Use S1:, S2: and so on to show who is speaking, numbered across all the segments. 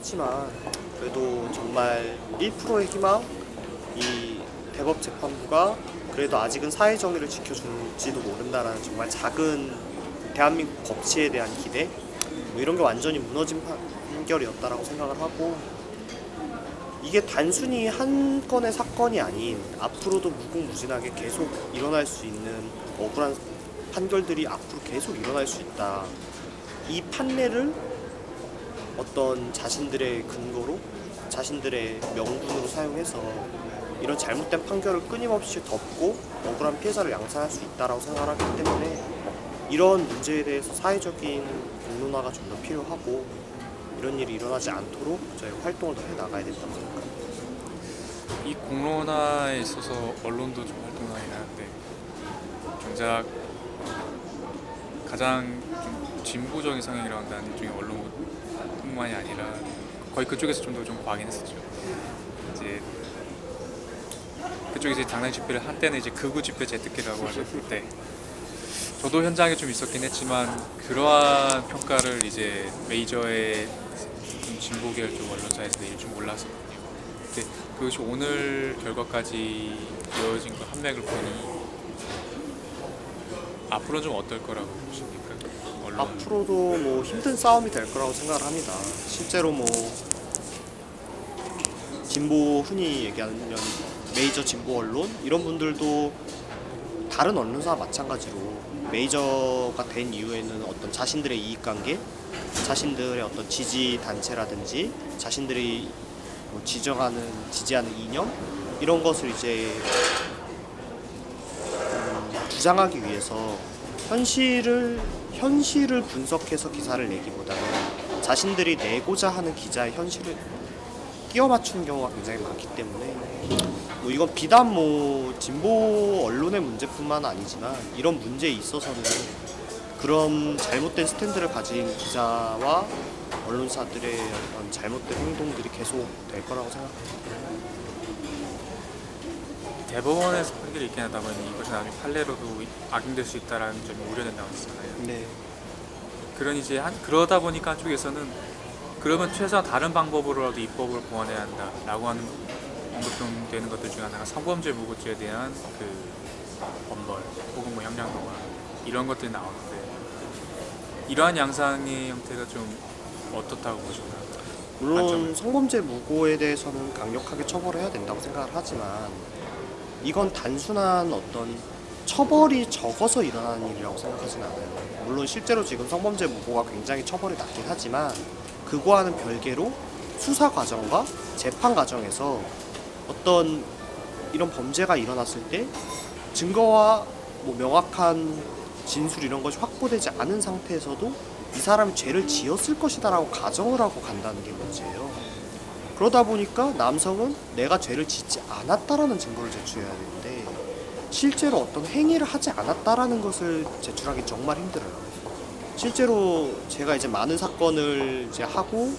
S1: 하지만 그래도 정말 1%의 희망, 이 대법 재판부가 그래도 아직은 사회 정의를 지켜줄지도 모른다라는 정말 작은 대한민국 법치에 대한 기대, 뭐 이런 게 완전히 무너진 판결이었다라고 생각을 하고, 이게 단순히 한 건의 사건이 아닌 앞으로도 무궁무진하게 계속 일어날 수 있는 억울한 판결들이 앞으로 계속 일어날 수 있다. 이 판례를 어떤 자신들의 근거로, 자신들의 명분으로 사용해서 이런 잘못된 판결을 끊임없이 덮고 억울한 피해자를 양산할 수 있다라고 생각을 하기 때문에 이런 문제에 대해서 사회적인 공론화가 좀 더 필요하고, 이런 일이 일어나지 않도록 저희 활동을 더 해나가야 된다고 생각합니다.
S2: 이 공론화에 있어서 언론도 좀 활동을 하긴 하는데, 정작 가장 좀 진보적인 성향이라고 한다는 일종의 언론뿐만이 아니라 거의 그쪽에서 좀 더 좀 과하긴 했었죠. 이제 그쪽에서 당당 집회를 한때는 이제 극우 집회 제트기라고 하셨는데, 저도 현장에 좀 있었긴 했지만 그러한 평가를 이제 메이저의 좀 진보계열 쪽 언론사에서 내릴 줄 몰랐었거든요. 근데 그것이 오늘 결과까지 이어진 그 한맥을 보니 앞으로는 좀 어떨 거라고 보십니까? 언론.
S1: 앞으로도 뭐 힘든 싸움이 될 거라고 생각을 합니다. 실제로 뭐 진보, 흔히 얘기하는 메이저 진보 언론 이런 분들도 다른 언론사와 마찬가지로 메이저가 된 이후에는 어떤 자신들의 이익관계, 자신들의 어떤 지지 단체라든지 자신들이 뭐 지지하는 이념 이런 것을 이제 주장하기 위해서 현실을 분석해서 기사를 내기보다는 자신들이 내고자 하는 기자의 현실을 끼워 맞추는 경우가 굉장히 많기 때문에, 뭐 이건 비단 뭐 진보 언론의 문제뿐만 아니지만 이런 문제에 있어서는 그런 잘못된 스탠드를 가진 기자와 언론사들의 어떤 잘못된 행동들이 계속 될 거라고 생각합니다.
S2: 대법원에서 판결이 있긴 하다 보니 이것이 나중에 판례로도 악용될 수 있다는 점이 우려된다고 했잖아요.
S1: 네.
S2: 그러다 보니까 한쪽에서는 그러면 최소한 다른 방법으로라도 입법을 보완해야 한다라고 하는 언급되는 것들 중에 하나가 성범죄 무고죄에 대한 그 엄벌 혹은 뭐 형량도가 이런 것들이 나오는데, 이러한 양상의 형태가 좀 어떻다고 보시나요?
S1: 물론 성범죄 무고에 대해서는 강력하게 처벌해야 된다고 생각을 하지만 이건 단순한 어떤 처벌이 적어서 일어나는 일이라고 생각하지는 않아요. 물론 실제로 지금 성범죄 무고가 굉장히 처벌이 낮긴 하지만 그거와는 별개로 수사 과정과 재판 과정에서 어떤 이런 범죄가 일어났을 때 증거와 뭐 명확한 진술 이런 것이 확보되지 않은 상태에서도 이 사람이 죄를 지었을 것이다라고 가정을 하고 간다는 게 문제예요. 그러다 보니까 남성은 내가 죄를 짓지 않았다라는 증거를 제출해야 되는데 실제로 어떤 행위를 하지 않았다라는 것을 제출하기 정말 힘들어요. 실제로 제가 이제 많은 사건을 이제 하고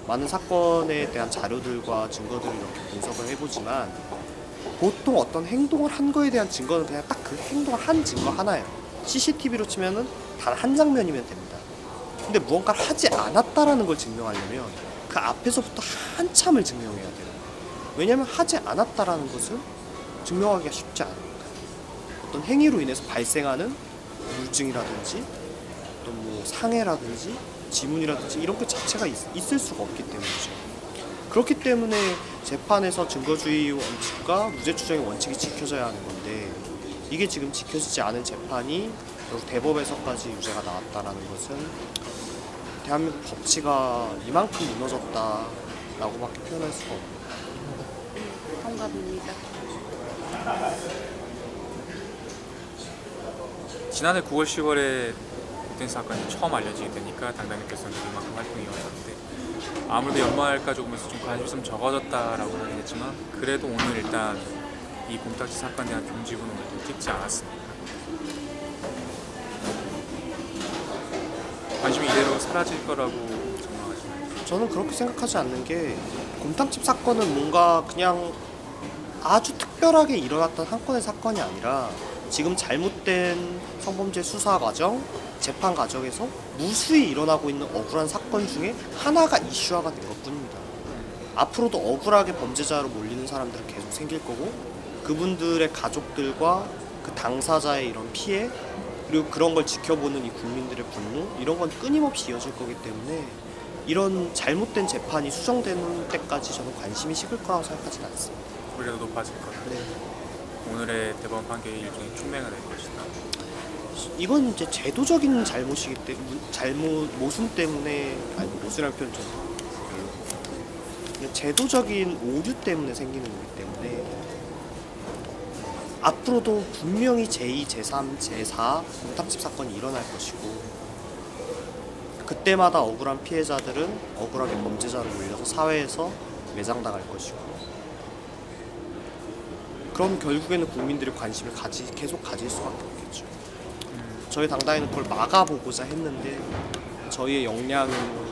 S1: 많은 사건에 대한 자료들과 증거들을 이렇게 분석을 해보지만 보통 어떤 행동을 한 거에 대한 증거는 그냥 딱 그 행동을 한 증거 하나예요. CCTV로 치면은 단 한 장면이면 됩니다. 근데 무언가를 하지 않았다라는 걸 증명하려면 그 앞에서부터 한참을 증명해야 돼요. 왜냐하면 하지 않았다라는 것을 증명하기가 쉽지 않습니다. 어떤 행위로 인해서 발생하는 우울증이라든지 어떤 뭐 상해라든지 지문이라든지 이런 것 자체가 있을 수가 없기 때문이죠. 그렇기 때문에 재판에서 증거주의 원칙과 무죄추정의 원칙이 지켜져야 하는 건데 이게 지금 지켜지지 않은 재판이 결국 대법에서까지 유죄가 나왔다라는 것은 대한민국 법치가 이만큼 무너졌다라고밖에 표현할 수가 없습니다.
S3: 동감입니다.
S2: 지난해 9월 10월에 된 사건이 처음 알려지게 되니까 당당님께서는 이만큼 활동이 이어졌는데, 아무래도 연말까지 오면서 좀 관심이 적어졌다라고 하긴 했지만 그래도 오늘 일단 이 곰딱지 사건에 대한 종지부는 오늘도 찍지 않았습니다. 관심이 이대로 사라질 거라고 전망하시나요?
S1: 저는 그렇게 생각하지 않는 게 곰탕집 사건은 뭔가 그냥 아주 특별하게 일어났던 한 건의 사건이 아니라 지금 잘못된 성범죄 수사 과정, 재판 과정에서 무수히 일어나고 있는 억울한 사건 중에 하나가 이슈화가 된 것뿐입니다. 앞으로도 억울하게 범죄자로 몰리는 사람들은 계속 생길 거고 그분들의 가족들과 그 당사자의 이런 피해 그리고 그런 걸 지켜보는 이 국민들의 분노 이런 건 끊임없이 이어질 거기 때문에 이런 잘못된 재판이 수정되는 때까지 저는 관심이 식을 거라고 생각하진 않습니다.
S2: 오히려 높아질 거다.
S1: 네.
S2: 오늘의 대법원 판결이 일종의 촉매가 될 것이다.
S1: 이건 이제 제도적인 잘못이기 때문에 모순 때문에 아니 모순이라는 표현 좀 별로 그냥 제도적인 오류 때문에 생기는 거기 때문에 앞으로도 분명히 제2, 제3, 제4 문탁집 사건이 일어날 것이고 그때마다 억울한 피해자들은 억울하게 범죄자로 몰려서 사회에서 매장당할 것이고 그럼 결국에는 국민들이 관심을 계속 가질 수밖에 없겠죠. 저희 당당에는 그걸 막아보고자 했는데 저희의 역량은